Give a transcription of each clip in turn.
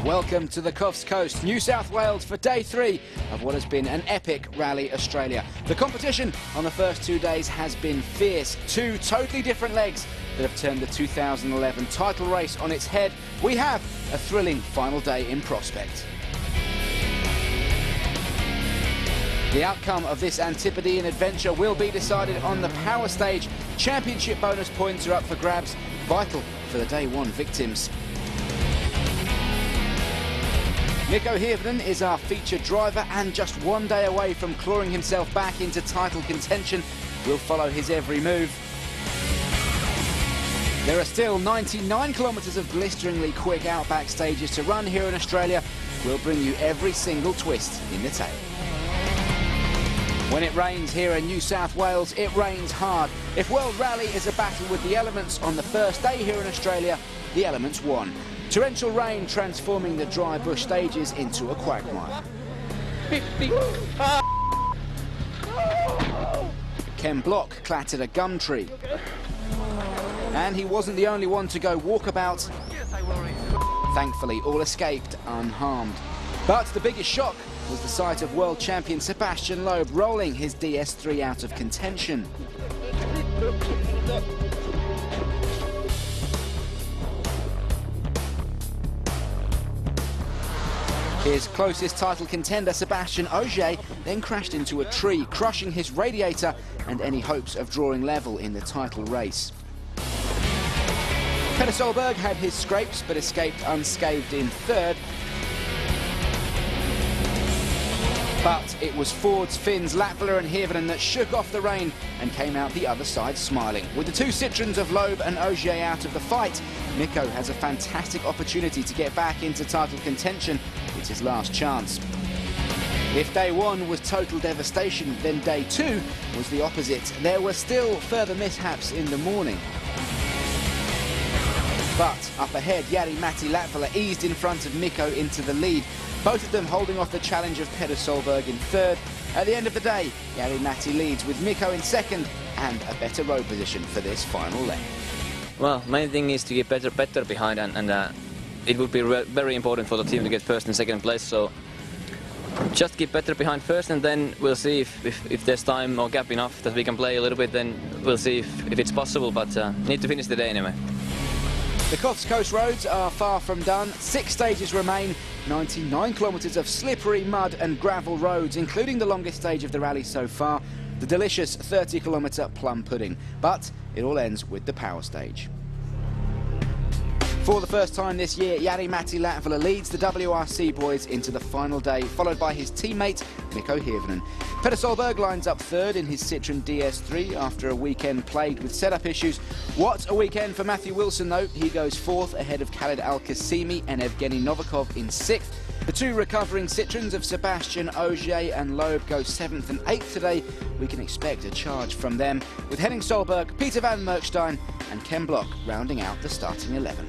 Welcome to the Coffs Coast, New South Wales for day 3 of what has been an epic Rally Australia. The competition on the first 2 days has been fierce. 2 totally different legs that have turned the 2011 title race on its head. We have a thrilling final day in prospect. The outcome of this Antipodean adventure will be decided on the power stage. Championship bonus points are up for grabs, vital for the day 1 victims. Mikko Hirvonen is our featured driver and just 1 day away from clawing himself back into title contention. We'll follow his every move. There are still 99 kilometres of blisteringly quick outback stages to run here in Australia. We'll bring you every single twist in the tail. When it rains here in New South Wales, it rains hard. If World Rally is a battle with the elements on the first day here in Australia, the elements won. Torrential rain transforming the dry bush stages into a quagmire. Ken Block clattered a gum tree. And he wasn't the only one to go walkabout. Thankfully, all escaped unharmed. But the biggest shock was the sight of world champion Sebastian Loeb rolling his DS3 out of contention. His closest title contender, Sebastian Ogier, then crashed into a tree, crushing his radiator and any hopes of drawing level in the title race. Petter Solberg had his scrapes but escaped unscathed in third. But it was Ford's, Finn's, Latvala and Hirvonen that shook off the rain and came out the other side smiling. With the 2 Citroens of Loeb and Ogier out of the fight, Mikko has a fantastic opportunity to get back into title contention. It's his last chance. If day 1 was total devastation, then day 2 was the opposite. There were still further mishaps in the morning. But up ahead, Jari-Matti Latvala eased in front of Mikko into the lead. Both of them holding off the challenge of Petter Solberg in third. At the end of the day, Jari-Matti leads with Mikko in second and a better road position for this final leg. Well, main thing is to get better behind, and it would be very important for the team to get first and second place. So just keep better behind first, and then we'll see if there's time or gap enough that we can play a little bit. Then we'll see if it's possible. But need to finish the day anyway. The Coffs Coast roads are far from done. 6 stages remain, 99 kilometres of slippery mud and gravel roads, including the longest stage of the rally so far, the delicious 30-kilometre plum pudding. But it all ends with the power stage. For the first time this year, Jari-Matti Latvala leads the WRC boys into the final day, followed by his teammate Mikko Hirvonen. Petter Solberg lines up third in his Citroen DS3 after a weekend plagued with setup issues. What a weekend for Matthew Wilson though. He goes 4th ahead of Khaled Al-Qasimi and Evgeny Novikov in 6th. The 2 recovering Citroens of Sebastian Ogier and Loeb go 7th and 8th today. We can expect a charge from them, with Henning Solberg, Peter van Merkstein and Ken Block rounding out the starting 11.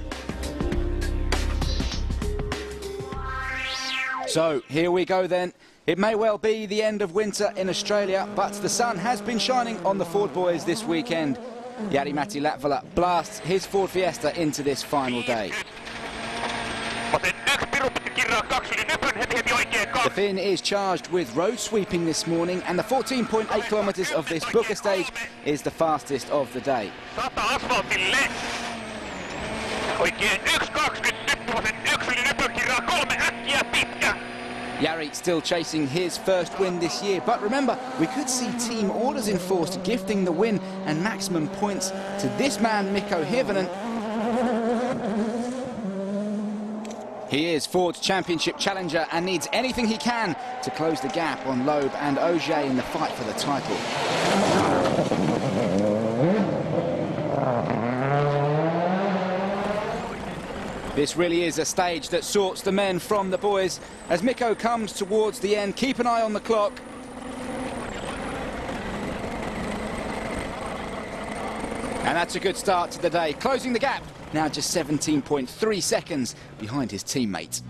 So here we go then. It may well be the end of winter in Australia, but the sun has been shining on the Ford boys this weekend. Jari-Matti Latvala blasts his Ford Fiesta into this final day. The Finn is charged with road sweeping this morning, and the 14.8 kilometres of this Booker stage is the fastest of the day. Jari still chasing his first win this year, but remember, we could see team orders enforced gifting the win and maximum points to this man, Mikko Hirvonen. He is Ford's championship challenger and needs anything he can to close the gap on Loeb and Ogier in the fight for the title. This really is a stage that sorts the men from the boys. As Mikko comes towards the end, keep an eye on the clock. And that's a good start to the day, closing the gap, now just 17.3 seconds behind his teammate.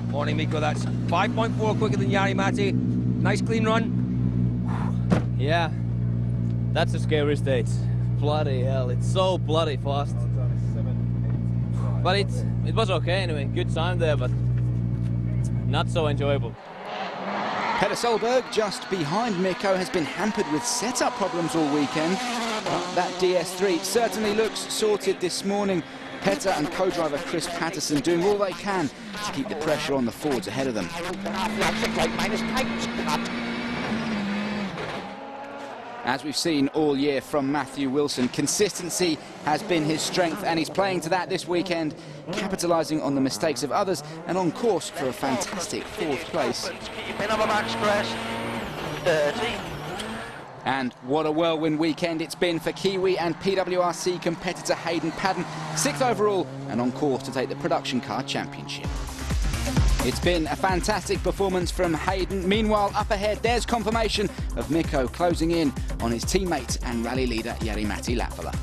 Morning, Mikko, that's 5.4 quicker than Jari-Matti. Nice clean run. Yeah, that's a scary stage. Bloody hell, it's so bloody fast. But it was okay anyway, good time there, but not so enjoyable. Petter Solberg, just behind Mikko, has been hampered with setup problems all weekend. That DS3 certainly looks sorted this morning. Petter and co-driver Chris Patterson doing all they can to keep the pressure on the Fords ahead of them. As we've seen all year from Matthew Wilson, consistency has been his strength, and he's playing to that this weekend, capitalising on the mistakes of others and on course for a fantastic fourth place. And what a whirlwind weekend it's been for Kiwi and PWRC competitor Hayden Paddon, 6th overall and on course to take the Production Car Championship. It's been a fantastic performance from Hayden. Meanwhile, up ahead, there's confirmation of Mikko closing in on his teammate and rally leader Jari-Matti Latvala.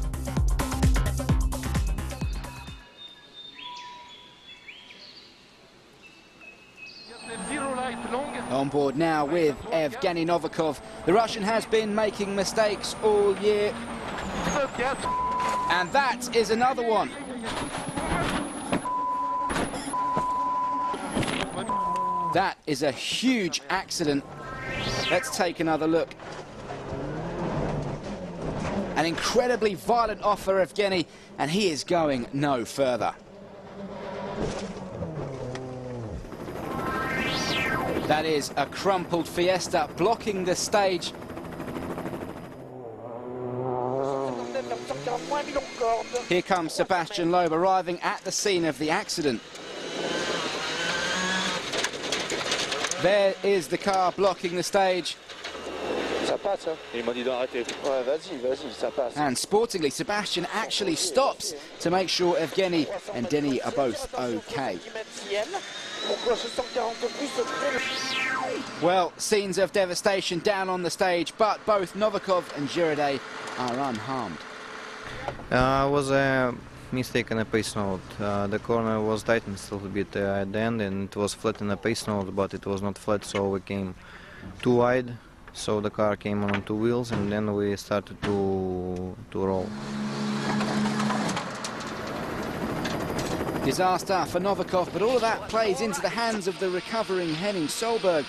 On board now with Evgeny Novikov. The Russian has been making mistakes all year. And that is another one. That is a huge accident. Let's take another look. An incredibly violent off for Evgeny, and he is going no further. That is a crumpled Fiesta blocking the stage. Here comes Sebastian Loeb arriving at the scene of the accident. There is the car blocking the stage. And sportingly, Sebastian actually stops to make sure Evgeny and Denny are both okay. Well, scenes of devastation down on the stage, but both Novikov and Girardet are unharmed. Was a mistake on a pace note. The corner was tightened a little bit at the end, and it was flat in a pace note, but it was not flat, so we came too wide. So the car came on two wheels, and then we started to roll. Disaster for Novikov, but all of that plays into the hands of the recovering Henning Solberg.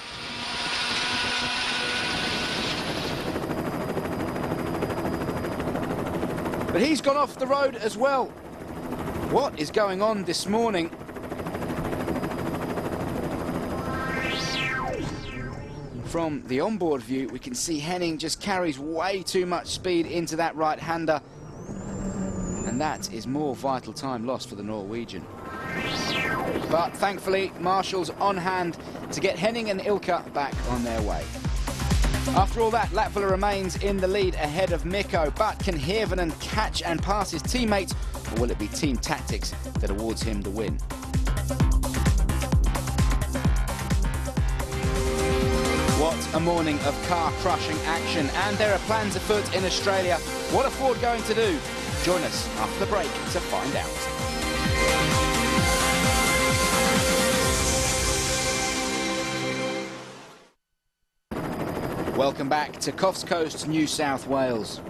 But he's gone off the road as well. What is going on this morning? From the onboard view, we can see Henning just carries way too much speed into that right-hander. And that is more vital time lost for the Norwegian. But thankfully, Marshall's on hand to get Henning and Ilka back on their way. After all that, Latvala remains in the lead ahead of Mikko, but can Hirvonen catch and pass his teammate, or will it be team tactics that awards him the win? What a morning of car-crushing action, and there are plans afoot in Australia. What are Ford going to do? Join us after the break to find out. Welcome back to Coffs Coast, New South Wales.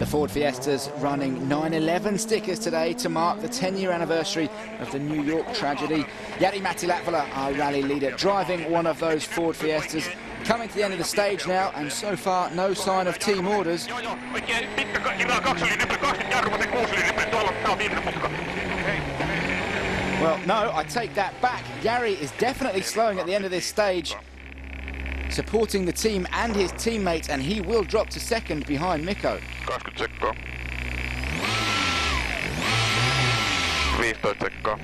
The Ford Fiesta's running 9/11 stickers today to mark the 10-year anniversary of the New York tragedy. Jari-Matti Latvala, our rally leader, driving one of those Ford Fiestas. Coming to the end of the stage now, and so far no sign of team orders. Well, no, I take that back. Jari is definitely slowing at the end of this stage, supporting the team and his teammates, and he will drop to second behind Mikko. 20 sekkaa. 15 sekkaa.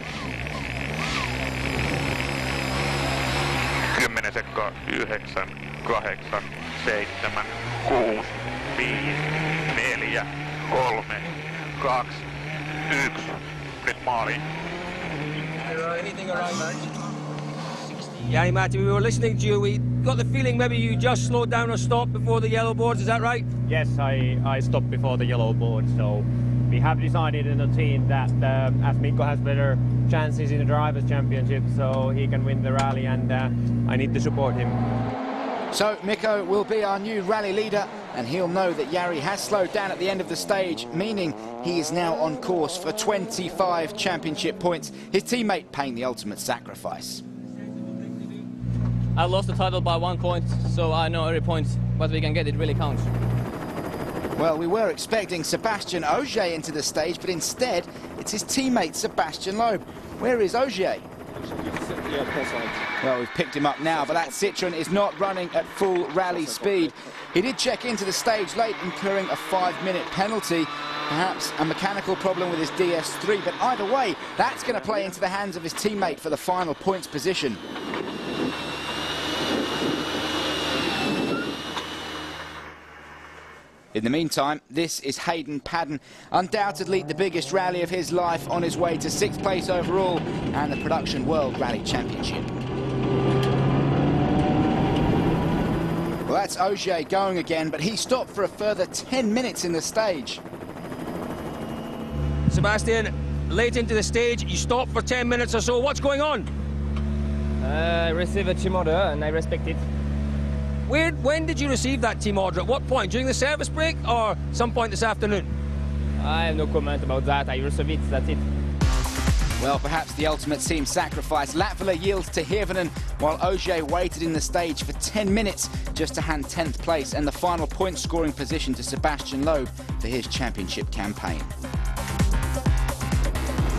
10 sekkaa. 9, 8, 7, 6, 5, 4, 3, 2, 1. Nyt maaliin. Anything around that? Yeah, Matty, we were listening to you. We got the feeling maybe you just slowed down or stopped before the yellow boards. Is that right? Yes, I stopped before the yellow board. So we have decided in the team that as Mikko has better chances in the Drivers' Championship, so he can win the rally, and I need to support him. So Mikko will be our new rally leader, and he'll know that Jari has slowed down at the end of the stage, meaning he is now on course for 25 championship points, his teammate paying the ultimate sacrifice. I lost the title by 1 point, so I know every point what we can get, it really counts. Well, we were expecting Sebastian Ogier into the stage, but instead it's his teammate Sebastian Loeb. Where is Ogier? Well, we've picked him up now, but that Citroën is not running at full rally speed. He did check into the stage late, incurring a 5-minute penalty. Perhaps a mechanical problem with his DS3, but either way, that's going to play into the hands of his teammate for the final points position. In the meantime, this is Hayden Paddon, undoubtedly the biggest rally of his life, on his way to 6th place overall and the Production World Rally Championship. Well, that's Ogier going again, but he stopped for a further 10 minutes in the stage. Sebastian, late into the stage, you stopped for 10 minutes or so. What's going on? I received a team order and I respect it. When did you receive that team order? At what point? During the service break or some point this afternoon? I have no comment about that. I received it, that's it. Well, perhaps the ultimate team sacrifice. Latvala yields to Hirvonen, while Ogier waited in the stage for 10 minutes just to hand 10th place and the final point-scoring position to Sebastian Loeb for his championship campaign.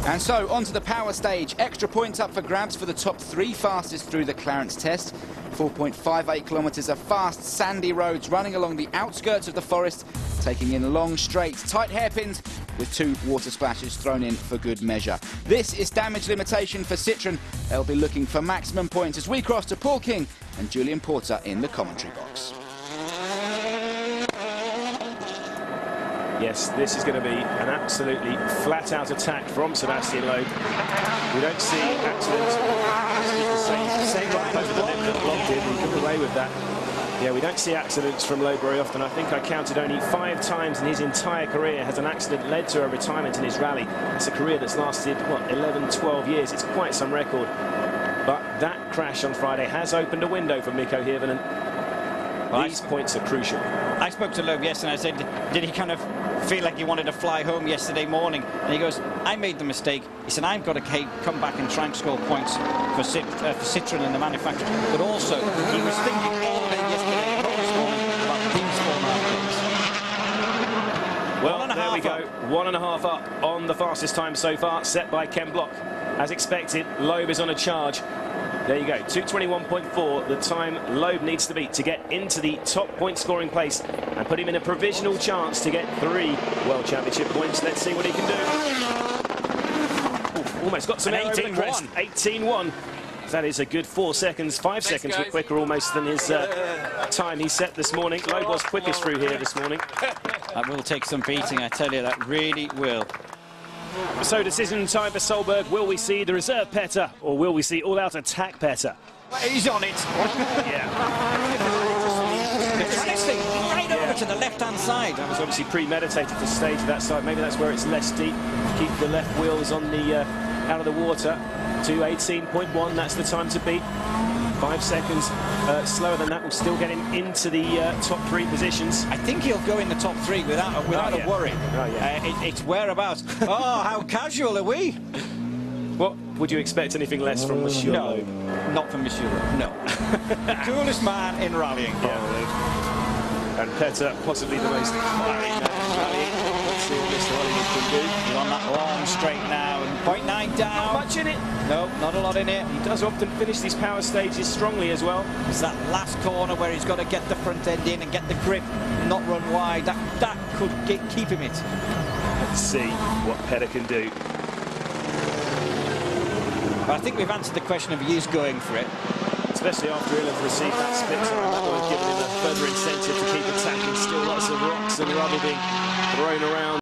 And so, onto the power stage. Extra points up for grabs for the top 3 fastest through the Clarence test. 4.58 kilometres of fast, sandy roads running along the outskirts of the forest, taking in long straights, tight hairpins, with 2 water splashes thrown in for good measure. This is damage limitation for Citroën. They'll be looking for maximum points as we cross to Paul King and Julian Porter in the commentary box. Yes, this is going to be an absolutely flat-out attack from Sebastian Loeb. We don't see accidents. Same right over the lip that blocked him. He got away with that. Yeah, we don't see accidents from Loeb very often. I think I counted only 5 times in his entire career has an accident led to a retirement in his rally. It's a career that's lasted, what, 11, 12 years. It's quite some record. But that crash on Friday has opened a window for Mikko Hirvonen. These points are crucial. I spoke to Loeb yesterday and I said, did he kind of feel like he wanted to fly home yesterday morning? And he goes, I made the mistake. He said, I've got to come back and try and score points for Citroën and the manufacturer. But also, he was thinking all day yesterday about these 4.5 Well, there we go. 1.5 up on the fastest time so far, set by Ken Block. As expected, Loeb is on a charge. There you go, 2:21.4, the time Loeb needs to beat to get into the top point-scoring place and put him in a provisional chance to get 3 World Championship points. Let's see what he can do. Ooh, almost got some 18-1. 18-1. That is a good 4 seconds, 5 seconds quicker almost than his time he set this morning. Loeb was quickest through here this morning. That will take some beating, I tell you, that really will. So decision time for Solberg. Will we see the reserve Petter or will we see all-out attack Petter? He's on it. Yeah. Right over to the left-hand side. That was obviously premeditated to stage that side. Maybe that's where it's less deep. Keep the left wheels on the out of the water. 2:18.1. That's the time to beat. 5 seconds slower than that will still get him into the top 3 positions. I think he'll go in the top 3 without a worry. Oh, yeah. It's whereabouts. Oh, how casual are we? What, would you expect anything less from Monsieur No, Loeb? not from Monsieur Loeb, no. The coolest man in rallying. Yeah. And Petter, possibly the most fiery man in rallying. Let's see what Mr. Hollywood can do. He's on that long straight now, and 0.9 down. Not much in it. No, not a lot in it. He does often finish these power stages strongly as well. It's that last corner where he's got to get the front end in and get the grip, not run wide. That could keep him it. Let's see what Petter can do. But I think we've answered the question of he is going for it. Especially after he'll have received that split time. That will have given him a further incentive to keep attacking. Still lots of rocks and rubble being thrown around.